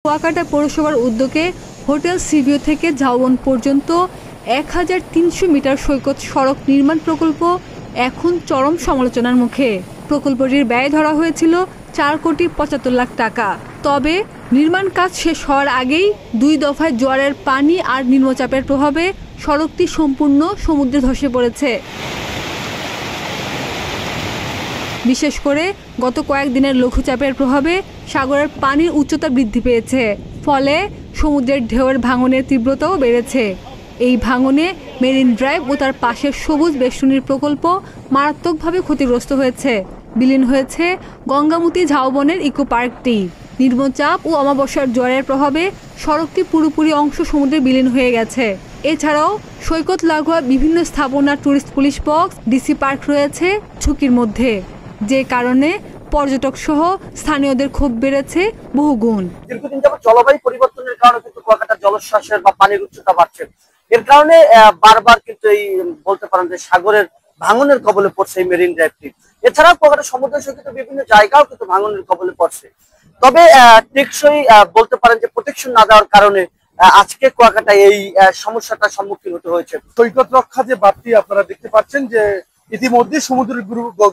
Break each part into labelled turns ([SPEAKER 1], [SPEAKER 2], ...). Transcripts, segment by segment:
[SPEAKER 1] কুয়াকাটা পৌরসভার উদ্যোগে হোটেল সিভিও থেকে ঝাউবন পর্যন্ত ১৩০০ মিটার সৈকত সড়ক নির্মাণ প্রকল্প এখন চরম সমালোচনার মুখে। প্রকল্পটির ব্যয় ধরা হয়েছিল ৪,৭৫,০০,০০০ টাকা। তবে নির্মাণ কাজ শেষ হওয়ার আগেই ২ দফায় জোয়ারের পানি আর নিম্নচাপের প্রভাবে সড়কটি সম্পূর্ণ সমুদ্রে ধসে পড়েছে। বিশেষ করে গত কয়েকদিনের লঘুচাপের প্রভাবে সাগরের পানির উচ্চতা বৃদ্ধি পেয়েছে, ফলে সমুদ্রের ঢেউয়ের ভাঙনের তীব্রতাও বেড়েছে। এই ভাঙনে মেরিন ড্রাইভ ও তার পাশের সবুজ বেষ্টনীর প্রকল্প মারাত্মকভাবে ক্ষতিগ্রস্ত হয়েছে। বিলীন হয়েছে গঙ্গামতি ঝাউবনের ইকো পার্কটি। নিম্নচাপ ও অমাবস্যার জোয়ারের প্রভাবে সড়কটি পুরোপুরি অংশ সমুদ্রে বিলীন হয়ে গেছে। এছাড়াও সৈকত লাগোয়া বিভিন্ন স্থাপনা, tourist police box, DC park রয়েছে ঝুঁকির মধ্যে, যে কারণে পর্যটক সহ স্থানীয়দের ক্ষোভ বেড়েছে বহুগুণ।
[SPEAKER 2] দীর্ঘদিন যাবত জলবায়ু পরিবর্তনের কারণে কিন্তু কুয়াকাটার জলশ্বাসের বা পানির উচ্চতা বাড়ছে। এর কারণে বারবার কিন্তু এই বলতে পারেন যে সাগরের ভাঙনের কবলে পড়ছে এই মেরিন ড্রাইভটি। এছাড়াও কুয়াকাটা সমুদ্র সৈকতের বিভিন্ন জায়গাও কিন্তু ভাঙনের কবলে পড়ছে। তবে টেকসই বলতে পারেন যে প্রোটেকশন না দেওয়ার কারণে আজকে কুয়াকাটায় এই সমস্যাটার সম্মুখীন হতে হয়েছে।
[SPEAKER 3] সৈকত রক্ষা যে বাড়তি আপনারা দেখতে পাচ্ছেন যে ইতিমধ্যে সমুদ্রের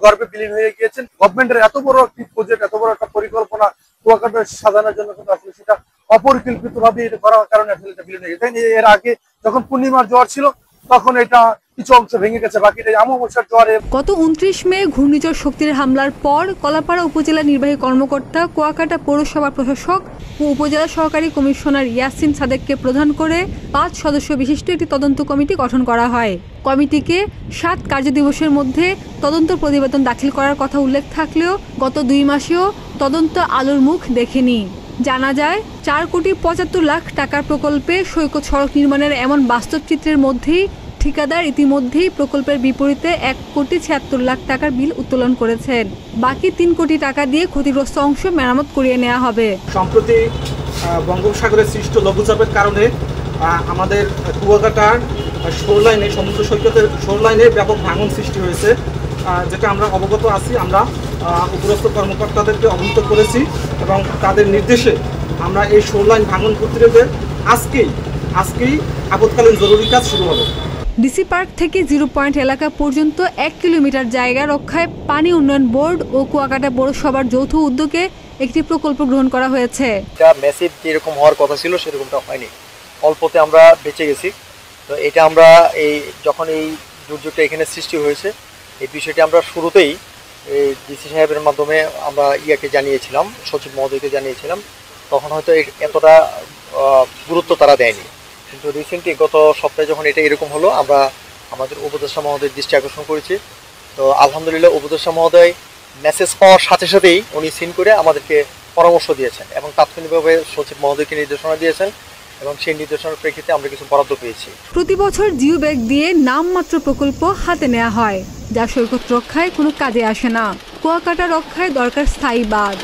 [SPEAKER 3] গর্ভে বিলীন হয়ে গিয়েছেন। গভর্নমেন্টের এত বড় একটি প্রজেক্ট, এত বড় একটা পরিকল্পনা কুয়াকাটা সাজানোর জন্য কিন্তু আসলে সেটা অপরিকল্পিত ভাবে এটা করার কারণে আসলে এটা বিলীন হয়ে গেছে। এর আগে যখন পূর্ণিমার জোয়ার ছিল তখন এটা কিছু অংশ ভেঙে গেছে, বাকিটা অমাবস্যার জোয়ারে।
[SPEAKER 1] গত ২৯ মে ঘূর্ণিঝড় শক্তির হামলার পর কলাপাড়া উপজেলা নির্বাহী কর্মকর্তা, কুয়াকাটা পৌরসভার প্রশাসক ও উপজেলা সহকারী কমিশনার ইয়াসিন সাদেককে প্রধান করে ৫ সদস্য বিশিষ্ট একটি তদন্ত কমিটি গঠন করা হয়। কমিটিকে ৭ কার্যদিবসের মধ্যে তদন্ত প্রতিবেদন দাখিল করার কথা উল্লেখ থাকলেও গত ২ মাসেও তদন্ত আলোর মুখ দেখেনি। জানা যায় ৪,৭৫,০০,০০০ টাকার প্রকল্পে সৈকত সড়ক নির্মাণের এমন বাস্তব চিত্রের মধ্যেই ঠিকাদার ইতিমধ্যেই প্রকল্পের বিপরীতে ১,৭৬,০০,০০০ টাকার বিল উত্তোলন করেছেন। বাকি ৩ কোটি টাকা দিয়ে ক্ষতিগ্রস্ত অংশ মেরামত করিয়ে নেওয়া হবে।
[SPEAKER 4] সম্প্রতি বঙ্গোপসাগরের সৃষ্ট লঘুচাপের কারণে আমাদের কুয়াকাটার শোরলাইনে, সমুদ্র সৈকতের শোরলাইনে ব্যাপক ভাঙন সৃষ্টি হয়েছে, যেটা আমরা অবগত আছি। আমরা উপরস্থ কর্মকর্তাদেরকে অবহিত করেছি এবং তাদের নির্দেশে আমরা এই শোরলাইন ভাঙন প্রতিরোধে আজকেই আপৎকালীন জরুরি কাজ শুরু হবে।
[SPEAKER 1] ডিসি পার্ক থেকে 0 পয়েন্ট এলাকা পর্যন্ত ১ কিলোমিটার জায়গা রক্ষায় পানি উন্নয়ন বোর্ড ও কুয়াকাটা পৌরসভার যৌথ উদ্যোগে একটি প্রকল্প গ্রহণ করা হয়েছে।
[SPEAKER 2] এটা ম্যাসিভ যেরকম হওয়ার কথা ছিল সেরকমটা হয়নি, অল্পতে আমরা বেঁচে গেছি। তো এটা আমরা যখন এই দুর্যোগটা এখানে সৃষ্টি হয়েছে, এই বিষয়টি আমরা শুরুতেই ডিসি সাহেবের মাধ্যমে আমরা জানিয়েছিলাম, সচিব মহোদয়কে জানিয়েছিলাম। তখন হয়তো এতটা গুরুত্ব তারা দেয়নি, কিন্তু রিসেন্টলি গত সপ্তাহে যখন এটা এরকম হলো, আমরা আমাদের উপদেষ্টা মহোদয়ের দৃষ্টি আকর্ষণ করেছি। তো আলহামদুলিল্লাহ উপদেষ্টা মহোদয় মেসেজ পাওয়ার সাথে সাথেই উনি সিন করে আমাদেরকে পরামর্শ দিয়েছেন এবং তাৎক্ষণিকভাবে সচিব মহোদয়কে নির্দেশনা দিয়েছেন এবং সেই নির্দেশনার প্রেক্ষিতে আমরা কিছু বরাদ্দ পেয়েছি।
[SPEAKER 1] প্রতি বছর জিও ব্যাগ দিয়ে নামমাত্র প্রকল্প হাতে নেওয়া হয়, যা সৈকত রক্ষায় কোনো কাজে আসে না। কুয়াকাটা রক্ষায় দরকার স্থায়ী বাঁধ।